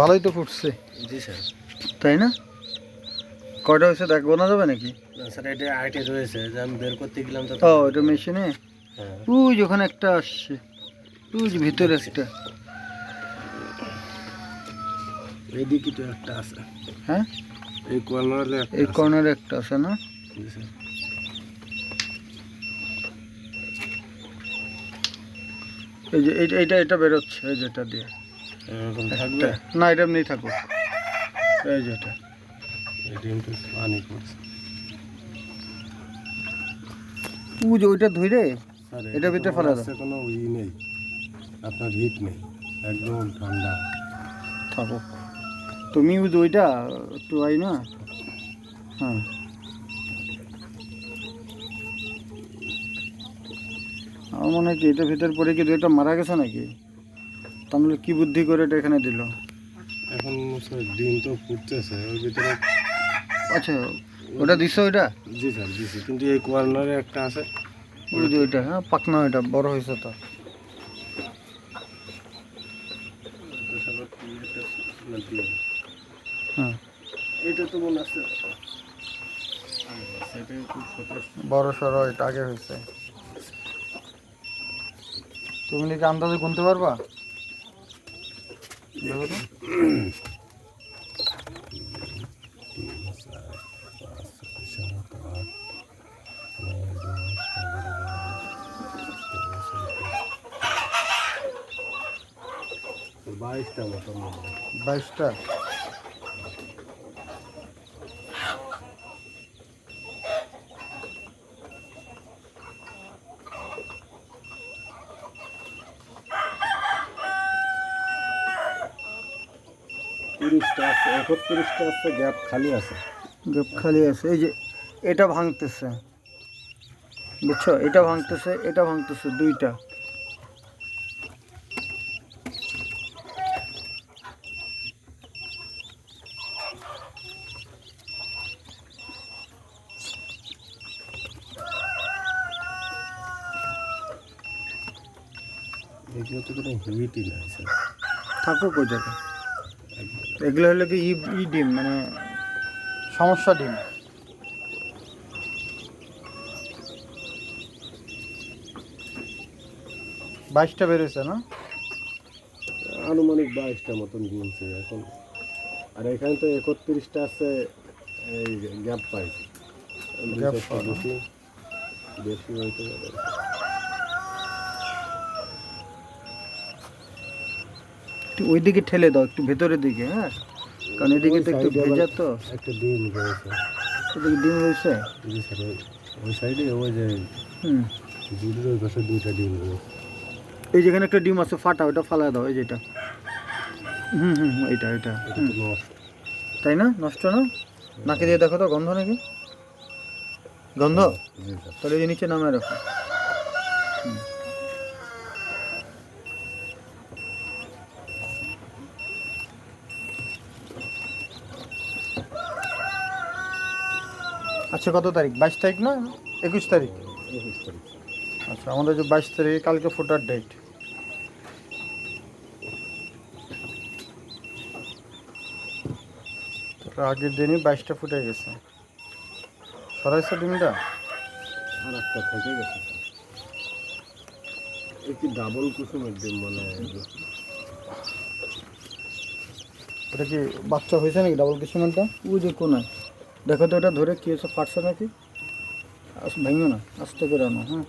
ভালোই তো ফুটছে। জি স্যার। তাই না? কয়টা হয়েছে দেখ, গোনা যাবে নাকি? না স্যার, এটা আইটে রয়েছে যে আমি বের করতে গেলাম তো। ও এটা মেশিনে। হ্যাঁ, ওই যে ওখানে একটা আসছে, ওই যে ভিতরে একটা। এইদিকে তো একটা আছে। হ্যাঁ, এই কর্নারে একটা এই আছে। কর্নারে একটা আছে না? জি স্যার। এই যে এইটা এটা বেরোচ্ছে, এই যেটা দিয়ে এরকম থাকবে। না, এটা এমনি থাকুক। এই যেটা এই ডিমটা পানি করছে ওই যে ওইটা ধুইরে স্যার। এটা ভিতরে ফেলা দাও। কোনো ই নেই, আপনার হিট নেই, একদম ঠান্ডা থাকুক। তুমি ওই যে ওইটা একটু আই না। হ্যাঁ, আমার মনে হয় কি এটা ভিতর পরে কি দুইটা মারা গেছে নাকি? তাহলে কি বুদ্ধি করে এটা এখানে দিল? এখন স্যার ডিম তো ফুটতেছে ওর ভিতরে। আচ্ছা, ওটা দিছো ওইটা? জি স্যার দিছি, কিন্তু এই কর্নারে একটা আছে। ওই যে ওইটা, হ্যাঁ পাকনা, ওইটা বড় হয়েছে তো। হ্যাঁ, এটা তো মনে আছে বড় সড়ো এটা আগে হয়েছে। তুমি নাকি আন্দাজে গুনতে পারবা? দেখো তো। বাইশটা মতন। 22টা। তিরিশটা আছে, 31টা আছে, গ্যাপ খালি আছে। গ্যাপ খালি আছে। এই যে এটা ভাঙতেছে, বুঝছো? এটা ভাঙতেছে, এটা ভাঙতেছে, দুইটা। এগুলো তো কোনো হিটই নাই স্যার। থাকুক ওই জায়গায়। এগুলো হলো কি ই ডিম, মানে সমস্যা ডিম। বাইশটা বেরোয়েছে না? আনুমানিক 22টা মতন গুনছে এখন। আর এখানে তো 31টা আছে, এই গ্যাপ পাইছে। গ্যাপ বেশি বেশি হইতে পারে। একটু ওই দিকে ঠেলে দাও, একটু ভেতরের দিকে। হ্যাঁ, কারণ এদিকে তো একটু ভেজা তো। একটা ডিম রয়েছে। এদিকে ডিম রয়েছে। জি স্যার, ওই সাইডে ওই যে হুম, দুধের ওই পাশে 2টা ডিম রয়েছে। এই যেখানে একটা ডিম আছে ফাটা, ওটা ফালা দাও, এই যেটা। হুম হুম, এটা এটা। এটা তো নষ্ট। তাই না? নষ্ট না? নাকে দিয়ে দেখো তো, গন্ধ নাকি? গন্ধ? জি স্যার। তাহলে এই নিচে নামায় রাখো। হুম। আচ্ছা, কত তারিখ? 22 তারিখ না 21 তারিখ? 21 তারিখ। আচ্ছা, আমাদের যে 22 তারিখ কালকে ফোটার ডেট। আগের দিনই 22টা ফুটে গেছে। সরাইছে ডিমটা? আর একটা থেকে গেছে স্যার। একটি ডাবল কুসুমের ডিম মনে হয়। ওটা কি বাচ্চা হয়েছে নাকি ডাবল কিসিমেরটা? ওই যে কোনায় দেখো তো, ওটা ধরে কি হয়েছে, ফাটছে নাকি? ভেঙো না, আস্তে করে আনো। হ্যাঁ,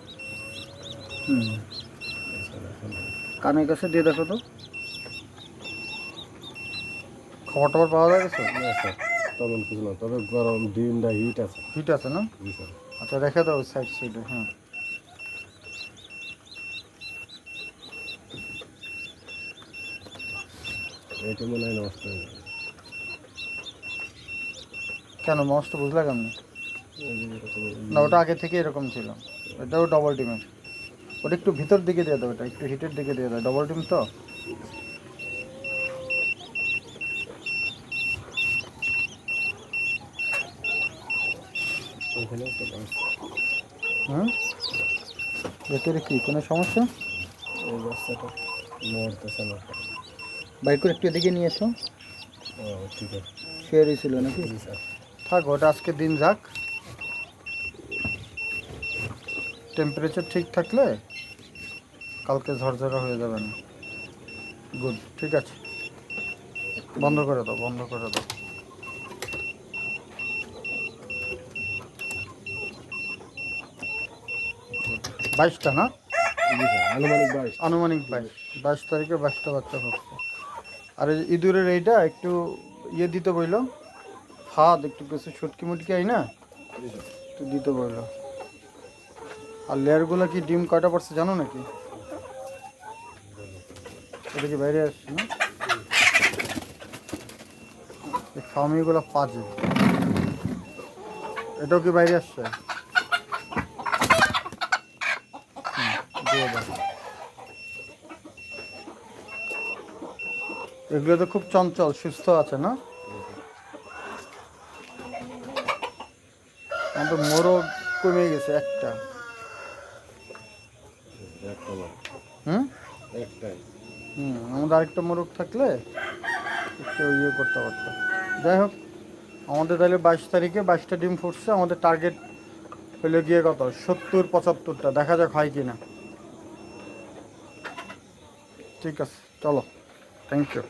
হুম, কানের কাছে দিয়ে দেখো তো, খবর টবর পাওয়া যাচ্ছে? না স্যার, তেমন কিছু না, তবে গরম ডিমটা হিট আছে। হিট আছে না? জি স্যার। আচ্ছা, রেখে দাও সাইড সাইডে। হ্যাঁ, এটা মনে হয় নষ্ট হয়ে যাবে। কেন নষ্ট বুঝলা কেমন? না, ওটা আগে থেকে এরকম ছিল। এটাও ডবল ডিমের। ওটা একটু ভিতর দিকে দিয়ে দাও, ওটা একটু হিটের দিকে দিয়ে দাও, ডবল ডিম তো। ওখানে একটা বাস। হুম, ভেতরে কি কোনো সমস্যা? এই বাচ্চাটা মরতেছে না। বাইক করে একটু এদিকে নিয়ে এসো। ও ঠিক আছে। শুয়ে ছিল নাকি? জি স্যার। থাক, ওটা আজকে দিন যাক, টেম্পারেচার ঠিক থাকলে কালকে ঝরঝরা হয়ে যাবে না। গুড, ঠিক আছে, বন্ধ করে দাও, বন্ধ করে দাও। বাইশটা না? জি স্যার, আনুমানিক 22। আনুমানিক 22 তারিখে 22টা বাচ্চা হচ্ছে। আর এই ইঁদুরের এইটা একটু ইয়ে দিতে বইল, ফাঁদ একটু কিছু ছুটকি মুটকি আই না, জি স্যার। একটু দিতে বইল। আর লেয়ারগুলো কি ডিম কয়টা পড়ছে জানো নাকি? এটা কি বাইরে আসছে না? এই ফার্মিগুলো পাজে, এটাও কি বাইরে আসছে? দিয়ে দাও। এগুলো তো খুব চঞ্চল, সুস্থ আছে না? আমাদের মোরগ কমে গেছে একটা। একটা না, হুম একটাই। আমাদের আরেকটা মোরগ থাকলে একটু ইয়ে করতে পারতাম। যাই হোক, আমাদের তাহলে 22 তারিখে 22টা ডিম ফুটছে। আমাদের টার্গেট হলে গিয়ে কত, 70-75টা, দেখা যাক হয় কি না। ঠিক আছে, চলো, থ্যাংক ইউ।